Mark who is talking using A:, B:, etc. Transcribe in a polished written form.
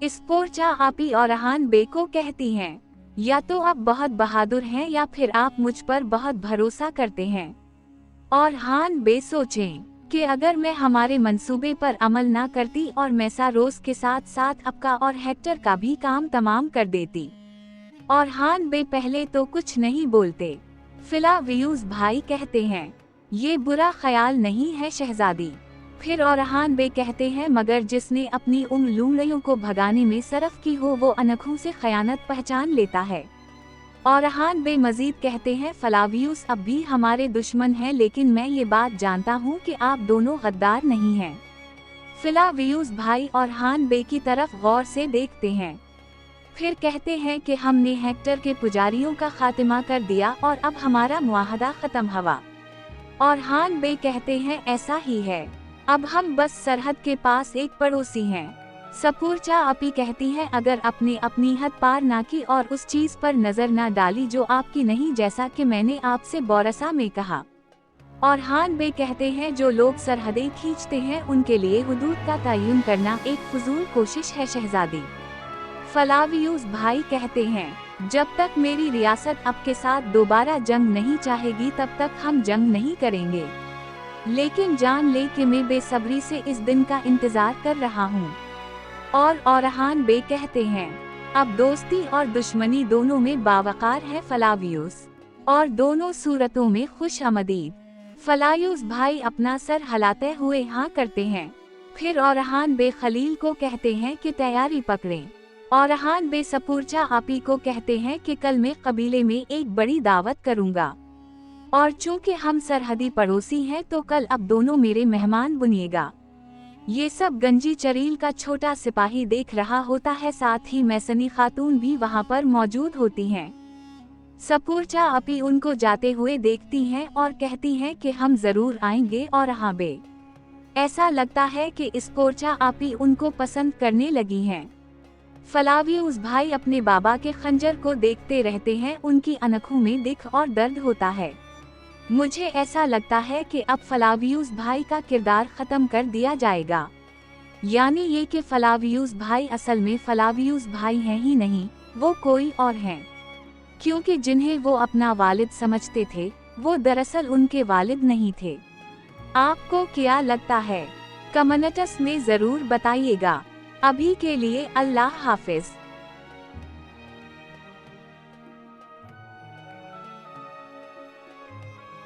A: स्पोर्चा आपी और रहान बे को कहती हैं, या तो आप बहुत बहादुर हैं या फिर आप मुझ पर बहुत भरोसा करते हैं। और हान बे सोचें कि अगर मैं हमारे मंसूबे पर अमल ना करती और मैसारोस के साथ साथ आपका और हेक्टर का भी काम तमाम कर देती। और हान बे पहले तो कुछ नहीं बोलते। फिलावियुस भाई कहते हैं, ये बुरा ख्याल नहीं है शहजादी। फिर और हान बे कहते हैं, मगर जिसने अपनी उन लूमड़ियों को भगाने में सरफ की हो वो अनखों से खयानत पहचान लेता है। और हान बे मजीद कहते हैं, फ्लावियुस अब भी हमारे दुश्मन हैं, लेकिन मैं ये बात जानता हूँ कि आप दोनों गद्दार नहीं हैं। फ्लावियुस भाई और हान बे की तरफ गौर से देखते हैं, फिर कहते हैं कि हमने हेक्टर के पुजारियों का खात्मा कर दिया और अब हमारा मुआहदा खत्म हुआ। और हान बे कहते हैं, ऐसा ही है, अब हम बस सरहद के पास एक पड़ोसी हैं। स्पोर्चा आपी कहती है, अगर आपने अपनी हद पार ना की और उस चीज पर नजर ना डाली जो आपकी नहीं, जैसा कि मैंने आपसे बोरसा में कहा। और हान बे कहते हैं, जो लोग सरहदें खींचते हैं उनके लिए हुदूद का तयन करना एक फजूल कोशिश है शहजादी। फ्लावियुस भाई कहते हैं, जब तक मेरी रियासत आपके साथ दोबारा जंग नहीं चाहेगी तब तक हम जंग नहीं करेंगे, लेकिन जान ले कि मैं बेसब्री से इस दिन का इंतजार कर रहा हूँ। और हान बे कहते हैं, अब दोस्ती और दुश्मनी दोनों में बावकार है फ्लावियुस, और दोनों सूरतों में खुश आमदीद। फ्लावियुस भाई अपना सर हिलाते हुए हाँ करते हैं। फिर और हान बे खलील को कहते हैं कि तैयारी पकड़ें। और हान बे स्पोर्चा आपी को कहते हैं कि कल मैं कबीले में एक बड़ी दावत करूंगा, और चूंकि हम सरहदी पड़ोसी हैं तो कल अब दोनों मेरे मेहमान बनिएगा। ये सब गंजी चरील का छोटा सिपाही देख रहा होता है, साथ ही मैसनी खातून भी वहाँ पर मौजूद होती हैं। स्पोर्चा आपी उनको जाते हुए देखती हैं और कहती हैं कि हम जरूर आएंगे। और हाँ बे, ऐसा लगता है कि स्पोर्चा आपी उनको पसंद करने लगी हैं। फ्लावियुस भाई अपने बाबा के खंजर को देखते रहते हैं, उनकी आंखों में दिख और दर्द होता है। मुझे ऐसा लगता है कि अब फ्लावियुस भाई का किरदार खत्म कर दिया जाएगा, यानी ये कि फ्लावियुस भाई असल में फ्लावियुस भाई हैं ही नहीं, वो कोई और हैं, क्योंकि जिन्हें वो अपना वालिद समझते थे वो दरअसल उनके वालिद नहीं थे। आपको क्या लगता है? कमेंट्स में जरूर बताइएगा। अभी के लिए अल्लाह हाफिज।